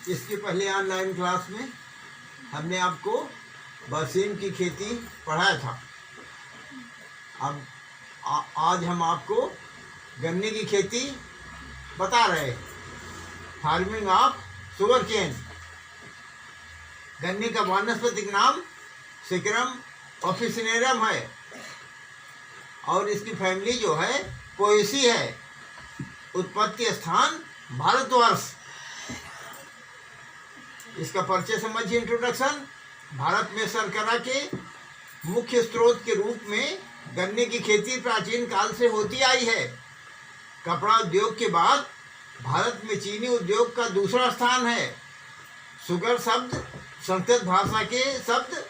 इसके पहले online class में हमने आपको बरसीम की खेती पढ़ाया था। अब आज हम आपको गन्ने की खेती बता रहे हैं। Farming of sugar cane. गन्ने का वानस्पतिक नाम सिक्रम ऑफिसिनेरम है और इसकी फैमिली जो है पोएसी है। उत्पत्ति स्थान भारतवर्ष। इसका परिचय समझिए। इंट्रोडक्शन। भारत में शर्करा के मुख्य स्रोत के रूप में गन्ने की खेती प्राचीन काल से होती आई है। कपड़ा उद्योग के बाद भारत में चीनी उद्योग का दूसरा स्थान है। शुगर शब्द संस्कृत भाषा के शब्द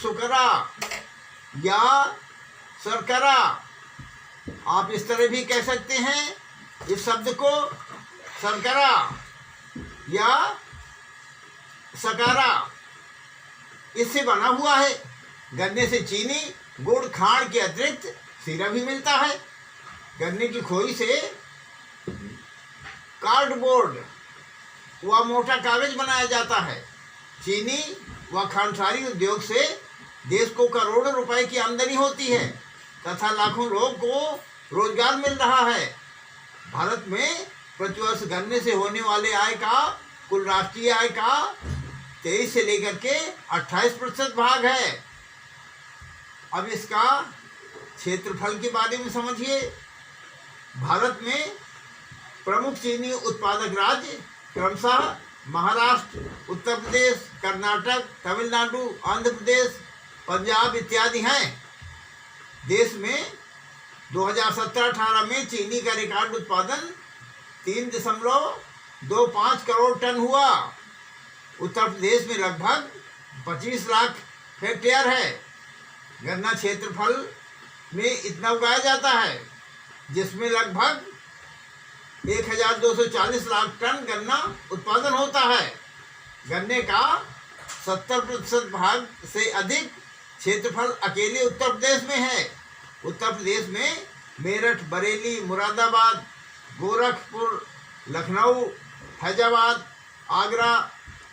सुकरा या शर्करा, आप इस तरह भी कह सकते हैं इस शब्द को, शर्करा या सकारा, इससे बना हुआ है। गन्ने से चीनी, गुड़, खांड के अतिरिक्त सीरा भी मिलता है। गन्ने की खोई से कार्डबोर्ड व मोटा कागज बनाया जाता है। चीनी व खांडसारी उद्योग से देश को करोड़ों रुपए की आमदनी होती है तथा लाखों लोगों को रोजगार मिल रहा है। भारत में प्रतिवर्ष गन्ने से होने वाले आय का कुल राष्ट्रीय आय का 23 से लेकर के 28% भाग है। अब इसका क्षेत्रफल के बारे में समझिए। भारत में प्रमुख चीनी उत्पादक राज्य क्रमशः महाराष्ट्र, उत्तर प्रदेश, कर्नाटक, तमिलनाडु, आंध्र प्रदेश, पंजाब इत्यादि हैं। देश में 2017-18 में चीनी का रिकॉर्ड उत्पादन 3.25 करोड़ टन हुआ। उत्तर प्रदेश में लगभग 25 लाख हेक्टेयर है। गन्ना क्षेत्रफल में इतना उगाया जाता है जिसमें लगभग 1240 लाख टन गन्ना उत्पादन होता है। गन्ने का 70% भाग से अधिक क्षेत्रफल अकेले उत्तर प्रदेश में है। उत्तर प्रदेश में मेरठ, बरेली, मुरादाबाद, गोरखपुर, लखनऊ, फैजाबाद, आगरा,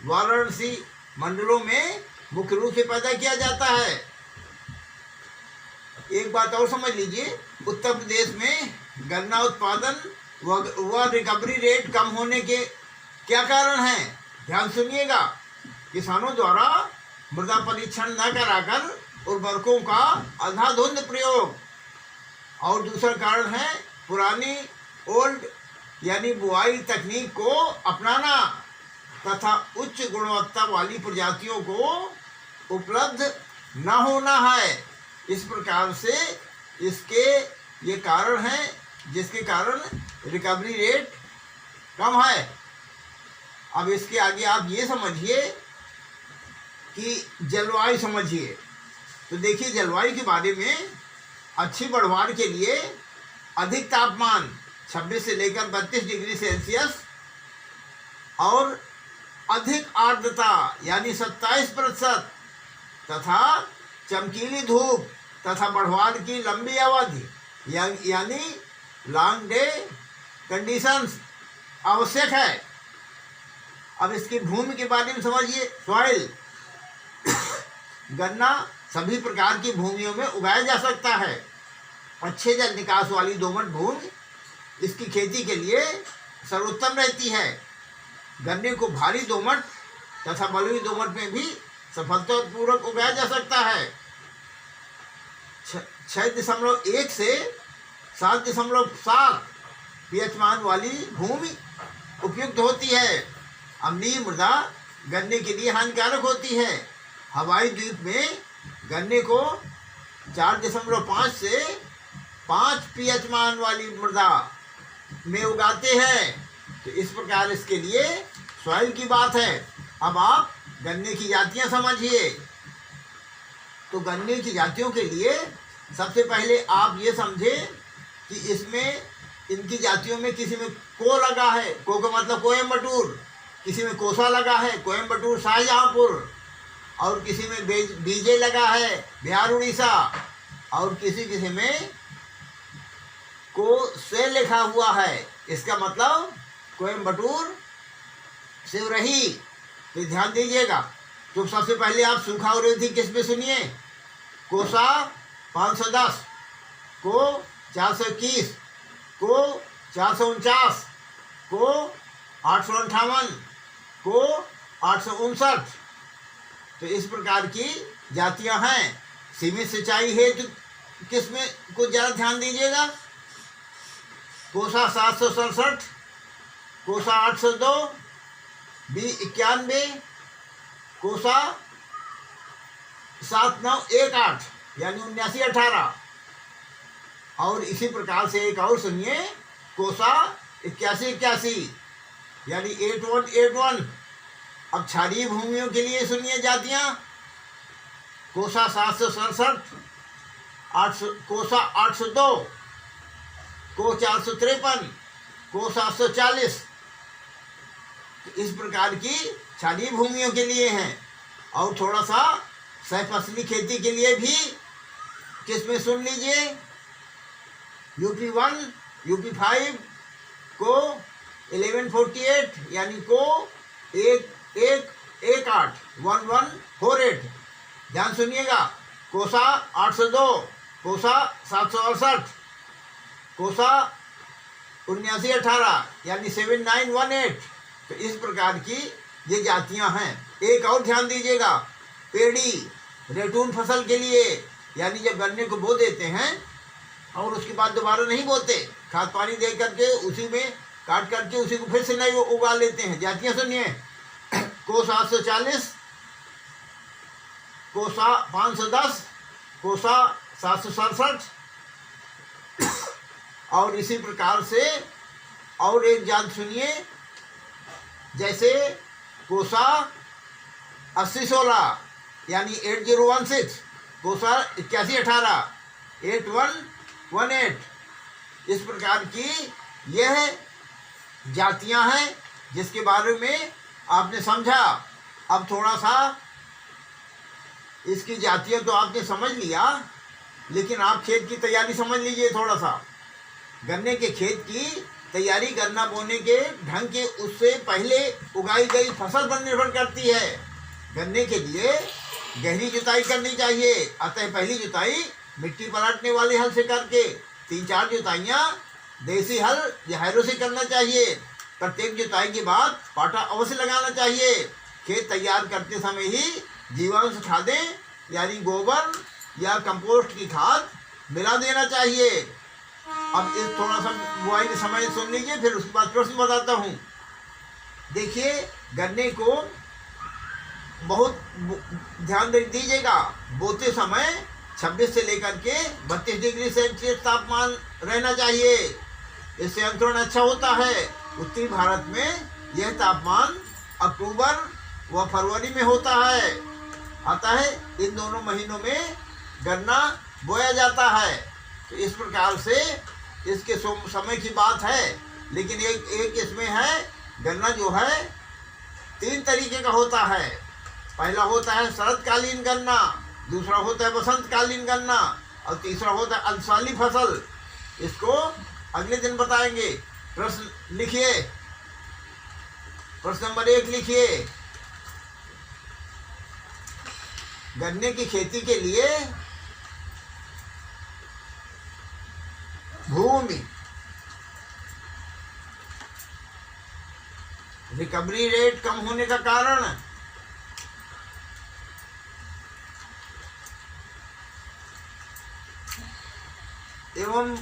वाराणसी मंडलों में मुख्य रूप से पैदा किया जाता है। एक बात और समझ लीजिए, उत्तर प्रदेश में गन्ना उत्पादन व रिकवरी रेट कम होने के क्या कारण हैं? ध्यान सुनिएगा। किसानों द्वारा मृदा परीक्षण न कराकर उर्वरकों का अंधाधुंध प्रयोग, और दूसरा कारण है पुरानी ओल्ड यानी बुआई तकनीक को अपनाना तथा उच्च गुणवत्ता वाली प्रजातियों को उपलब्ध न होना है। इस प्रकार से इसके ये कारण हैं जिसके कारण रिकवरी रेट कम है। अब इसके आगे आप ये समझिए कि जलवायु समझिए। तो देखिए, जलवायु के बारे में अच्छी बढ़वार के लिए अधिक तापमान 26 से लेकर 32 डिग्री सेल्सियस और अधिक आर्द्रता यानी 27% तथा चमकीली धूप तथा बढ़वार की लंबी अवधि यानी लॉन्ग डे कंडीशंस आवश्यक है। अब इसकी भूमि के बारे में समझिए। सॉइल। गन्ना सभी प्रकार की भूमियों में उगाया जा सकता है। अच्छे जल निकास वाली दोमट भूमि इसकी खेती के लिए सर्वोत्तम रहती है। गन्ने को भारी दोमट तथा बलुई दोमट में भी सफलतापूर्वक उगाया जा सकता है। 6.1 से 7.7 pH मान वाली भूमि उपयुक्त होती है। अम्लीय मृदा गन्ने के लिए हानिकारक होती है। हवाई द्वीप में गन्ने को 4.5 से 5 pH मान वाली मृदा में उगाते हैं। तो इस प्रकार इसके लिए सॉइल की बात है। अब आप गन्ने की जातियां समझिए। तो गन्ने की जातियों के लिए सबसे पहले आप ये समझें कि इसमें इनकी जातियों में किसी में को लगा है, को का मतलब कोयम्बटूर, किसी में कोसा लगा है, कोयम्बटूर शाहजहाँपुर, और किसी में बीजे लगा है, बिहार उड़ीसा, और किसी में को से लिखा हुआ है इसका मतलब कोयम्बटूर शिवरही। तो ध्यान दीजिएगा। तो सबसे पहले आप सूखा अवरोधी किस पे सुनिए। कोसा 510, को 421, को 449, को 858, को 859। तो इस प्रकार की जातियां हैं। सीमित सिंचाई हेतु किसमें कुछ ज़्यादा ध्यान दीजिएगा। कोसा 767, कोसा 802, B91, कोसा 7918 यानी 7918। और इसी प्रकार से एक और सुनिए, कोसा 8181 यानी 8181। अब क्षारीय भूमियों के लिए सुनिए जातियां। कोसा 767, कोसा 802, को 453, को 740। इस प्रकार की क्षारीय भूमियों के लिए हैं। और थोड़ा सा सहफसली खेती के लिए भी किसमें सुन लीजिए। UP1, UP5, को 1148 यानी को 1118 1148। ध्यान सुनिएगा। कोसा 802, कोसा 768, कोसा 7918 यानी 7918। तो इस प्रकार की ये जातियां हैं। एक और ध्यान दीजिएगा, पेड़ी रेटून फसल के लिए, यानी जब गन्ने को बो देते हैं और उसके बाद दोबारा नहीं बोते, खाद पानी दे करके उसी में काट करके उसी को फिर से नहीं उगा लेते हैं। जातियां सुनिए। को 740, कोसा 510, कोसा 767। और इसी प्रकार से और एक जात सुनिए, जैसे कोसा 8016 यानी 8016, कोसा 8118 8118। इस प्रकार की यह जातियां हैं जिसके बारे में आपने समझा। अब थोड़ा सा इसकी जातियां तो आपने समझ लिया, लेकिन आप खेत की तैयारी समझ लीजिए। थोड़ा सा गन्ने के खेत की तैयारी गन्ना बोने के ढंग के उससे पहले उगाई गई फसल पर निर्भर करती है। गन्ने के लिए गहरी जुताई करनी चाहिए। अतः पहली जुताई मिट्टी पलटने वाले हल से करके 3-4 जुताइयाँ देसी हल या हैरो से करना चाहिए। प्रत्येक जुताई के बाद पाटा अवश्य लगाना चाहिए। खेत तैयार करते समय ही जीवांश खादें यानी गोबर या कंपोस्ट की खाद मिला देना चाहिए। अब इस थोड़ा सा बुआई के समय सुन लीजिए, फिर उसके बाद प्रश्न बताता हूँ। देखिए, गन्ने को बहुत ध्यान दीजिएगा। बोते समय 26 से लेकर के 32 डिग्री सेल्सियस तापमान रहना चाहिए। इससे अंकुरण अच्छा होता है। उत्तरी भारत में यह तापमान अक्टूबर व फरवरी में होता है। अतः इन दोनों महीनों में गन्ना बोया जाता है। तो इस प्रकार से इसके समय की बात है। लेकिन एक इसमें है, गन्ना जो है 3 तरीके का होता है। पहला होता है शरदकालीन गन्ना, दूसरा होता है बसंतकालीन गन्ना, और तीसरा होता है अल्पसाली फसल। इसको अगले दिन बताएंगे। प्रश्न लिखिए। प्रश्न नंबर 1 लिखिए। गन्ने की खेती के लिए भूमि रिकवरी रेट कम होने का कारण एवं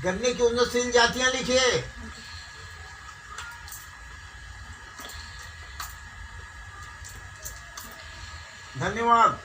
गन्ने की उन्नतशील जातियां लिखिए। धन्यवाद।